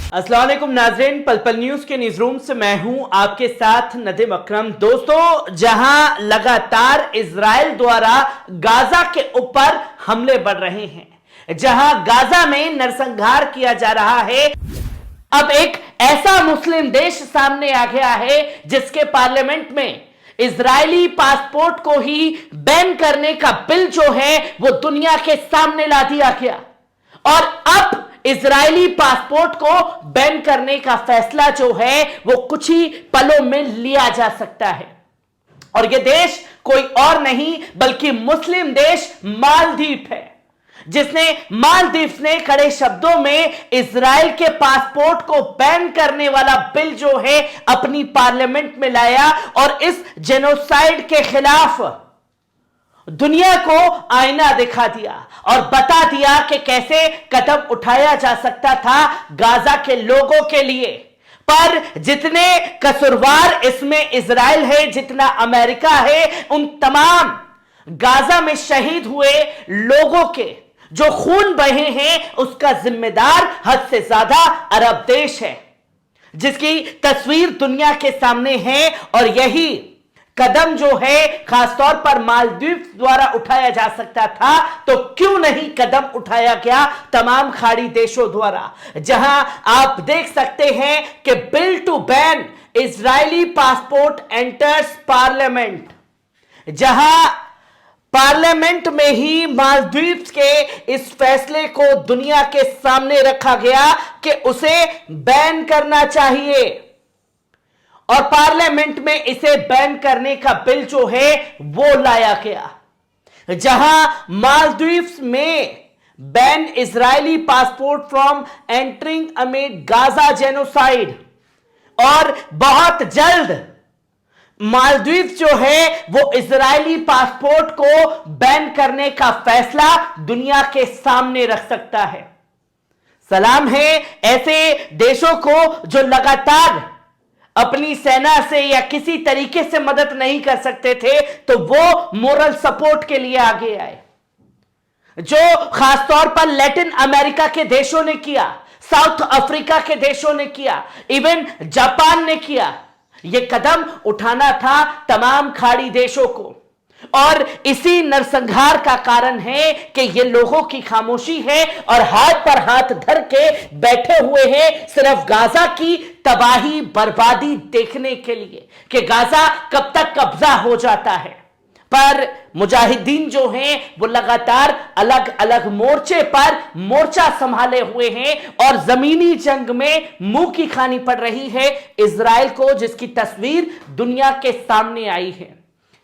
अस्सलाम वालेकुम नाज़रीन, पल पल न्यूज के न्यूज रूम से मैं हूं आपके साथ नदीम अकरम। दोस्तों, जहां लगातार इजराइल द्वारा गाजा के ऊपर हमले बढ़ रहे हैं, जहां गाजा में नरसंहार किया जा रहा है, अब एक ऐसा मुस्लिम देश सामने आ गया है जिसके पार्लियामेंट में इजरायली पासपोर्ट को ही बैन करने का बिल जो है वो दुनिया के सामने ला दिया गया। और अब इजरायली पासपोर्ट को बैन करने का फैसला जो है वो कुछ ही पलों में लिया जा सकता है। और यह देश कोई और नहीं बल्कि मुस्लिम देश मालदीव है, जिसने मालदीव ने कड़े शब्दों में इजराइल के पासपोर्ट को बैन करने वाला बिल जो है अपनी पार्लियामेंट में लाया और इस जेनोसाइड के खिलाफ दुनिया को आईना दिखा दिया और बता दिया कि कैसे कदम उठाया जा सकता था गाजा के लोगों के लिए। पर जितने कसूरवार इसमें इजराइल है, जितना अमेरिका है, उन तमाम गाजा में शहीद हुए लोगों के जो खून बहे हैं उसका जिम्मेदार हद से ज्यादा अरब देश है, जिसकी तस्वीर दुनिया के सामने है। और यही कदम जो है खासतौर पर मालदीव द्वारा उठाया जा सकता था, तो क्यों नहीं कदम उठाया गया तमाम खाड़ी देशों द्वारा, जहां आप देख सकते हैं कि bill to ban Israeli passport enters parliament, जहां पार्लियामेंट में ही मालदीव के इस फैसले को दुनिया के सामने रखा गया कि उसे बैन करना चाहिए। और पार्लियामेंट में इसे बैन करने का बिल जो है वो लाया गया, जहां मालदीव में ban Israeli passport from entering amid Gaza genocide. और बहुत जल्द मालदीव जो है वो इजरायली पासपोर्ट को बैन करने का फैसला दुनिया के सामने रख सकता है। सलाम है ऐसे देशों को जो लगातार अपनी सेना से या किसी तरीके से मदद नहीं कर सकते थे, तो वो मोरल सपोर्ट के लिए आगे आए, जो खासतौर पर लैटिन अमेरिका के देशों ने किया, साउथ अफ्रीका के देशों ने किया, इवन जापान ने किया। यह कदम उठाना था तमाम खाड़ी देशों को। और इसी नरसंहार का कारण है कि ये लोगों की खामोशी है और हाथ पर हाथ धर के बैठे हुए हैं सिर्फ गाजा की तबाही बर्बादी देखने के लिए कि गाजा कब तक कब्जा हो जाता है। पर मुजाहिदीन जो हैं वो लगातार अलग अलग मोर्चे पर मोर्चा संभाले हुए हैं और जमीनी जंग में मुंह की खानी पड़ रही है इजराइल को, जिसकी तस्वीर दुनिया के सामने आई है।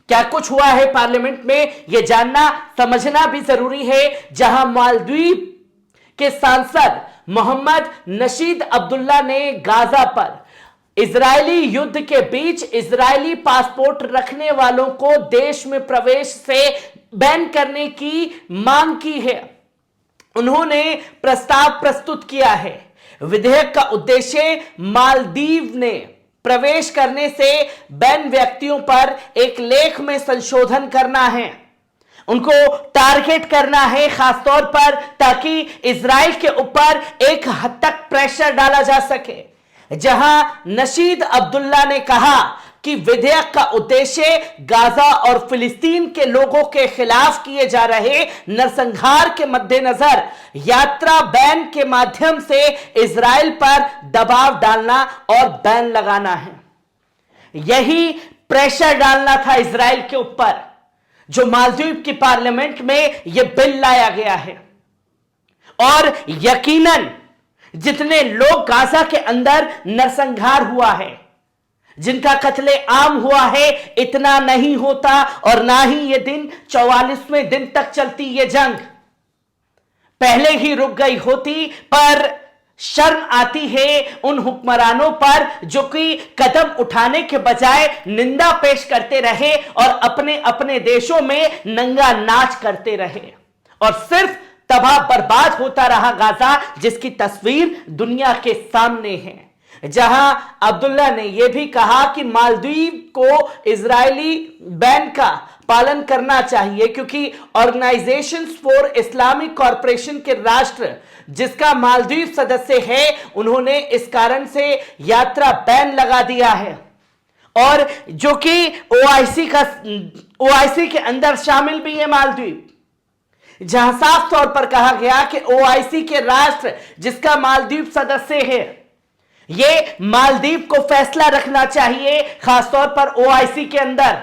क्या कुछ हुआ है पार्लियामेंट में यह जानना समझना भी जरूरी है, जहां मालदीव के सांसद मोहम्मद नशीद अब्दुल्ला ने गाजा पर इजरायली युद्ध के बीच इजरायली पासपोर्ट रखने वालों को देश में प्रवेश से बैन करने की मांग की है। उन्होंने प्रस्ताव प्रस्तुत किया है। विधेयक का उद्देश्य मालदीव ने प्रवेश करने से बैन व्यक्तियों पर एक लेख में संशोधन करना है, उनको टारगेट करना है खासतौर पर, ताकि इजराइल के ऊपर एक हद तक प्रेशर डाला जा सके। जहां नशीद अब्दुल्ला ने कहा कि विधेयक का उद्देश्य गाजा और फिलिस्तीन के लोगों के खिलाफ किए जा रहे नरसंहार के मद्देनजर यात्रा बैन के माध्यम से इजराइल पर दबाव डालना और बैन लगाना है। यही प्रेशर डालना था इजराइल के ऊपर, जो मालदीव की पार्लियामेंट में यह बिल लाया गया है। और यकीनन जितने लोग गाजा के अंदर नरसंहार हुआ है, जिनका कत्ले आम हुआ है, इतना नहीं होता और ना ही ये दिन 44वें दिन तक चलती ये जंग, पहले ही रुक गई होती। पर शर्म आती है उन हुक्मरानों पर जो कि कदम उठाने के बजाय निंदा पेश करते रहे और अपने अपने देशों में नंगा नाच करते रहे और सिर्फ तबाह बर्बाद होता रहा गाजा, जिसकी तस्वीर दुनिया के सामने है। जहां अब्दुल्ला ने यह भी कहा कि मालदीव को इजरायली बैन का पालन करना चाहिए, क्योंकि ऑर्गेनाइजेशंस फॉर इस्लामिक कॉरपोरेशन के राष्ट्र जिसका मालदीव सदस्य है, उन्होंने इस कारण से यात्रा बैन लगा दिया है, और जो कि ओआईसी के अंदर शामिल भी है मालदीव, जहां साफ तौर पर कहा गया कि ओआईसी के राष्ट्र जिसका मालदीव सदस्य है, यह मालदीव को फैसला रखना चाहिए, खासतौर पर ओआईसी के अंदर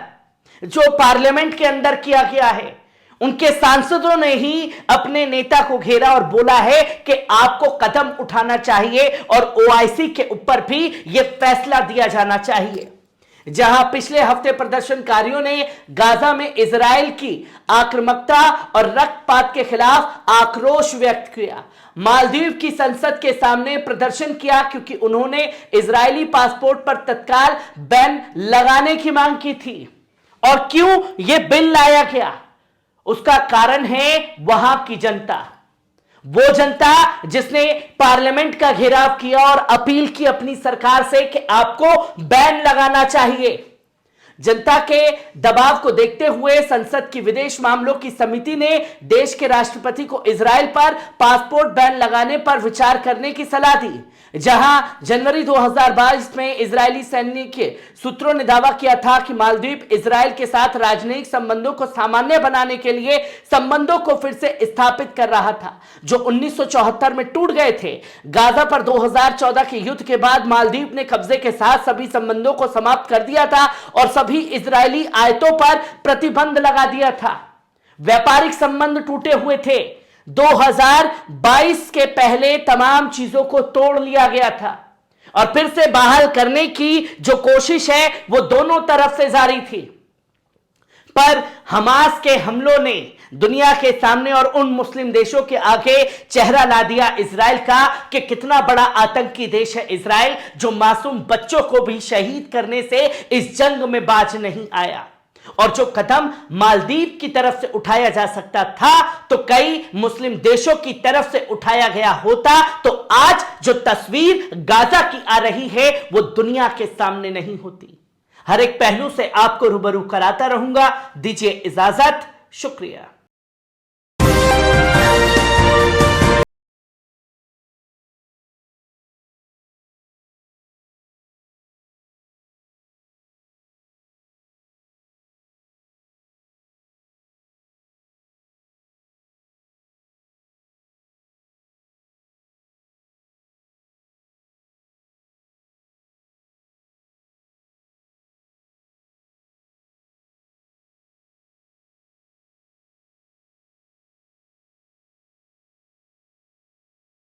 जो पार्लियामेंट के अंदर किया गया है। उनके सांसदों ने ही अपने नेता को घेरा और बोला है कि आपको कदम उठाना चाहिए और ओआईसी के ऊपर भी यह फैसला दिया जाना चाहिए। जहां पिछले हफ्ते प्रदर्शनकारियों ने गाजा में इजराइल की आक्रामकता और रक्तपात के खिलाफ आक्रोश व्यक्त किया, मालदीव की संसद के सामने प्रदर्शन किया, क्योंकि उन्होंने इजरायली पासपोर्ट पर तत्काल बैन लगाने की मांग की थी। और क्यों यह बिल लाया गया, उसका कारण है वहां की जनता, वो जनता जिसने पार्लियामेंट का घेराव किया और अपील की अपनी सरकार से कि आपको बैन लगाना चाहिए। जनता के दबाव को देखते हुए संसद की विदेश मामलों की समिति ने देश के राष्ट्रपति को इजराइल पर पासपोर्ट बैन लगाने पर विचार करने की सलाह दी। जहां जनवरी 2022 में इजरायली सैनिक सूत्रों ने दावा किया था कि मालदीव इजराइल के साथ राजनयिक संबंधों को सामान्य बनाने के लिए संबंधों को फिर से स्थापित कर रहा था, जो 1974 में टूट गए थे। गाजा पर 2014 के युद्ध के बाद मालदीव ने कब्जे के साथ सभी संबंधों को समाप्त कर दिया था और सभी इजरायली आयतों पर प्रतिबंध लगा दिया था। व्यापारिक संबंध टूटे हुए थे। 2022 के पहले तमाम चीजों को तोड़ लिया गया था और फिर से बहाल करने की जो कोशिश है वो दोनों तरफ से जारी थी। पर हमास के हमलों ने दुनिया के सामने और उन मुस्लिम देशों के आगे चेहरा ला दिया इजराइल का कि कितना बड़ा आतंकी देश है इजराइल, जो मासूम बच्चों को भी शहीद करने से इस जंग में बाज नहीं आया। और जो कदम मालदीव की तरफ से उठाया जा सकता था तो कई मुस्लिम देशों की तरफ से उठाया गया होता, तो आज जो तस्वीर गाजा की आ रही है वो दुनिया के सामने नहीं होती। हर एक पहलू से आपको रूबरू कराता रहूंगा। दीजिए इजाजत, शुक्रिया।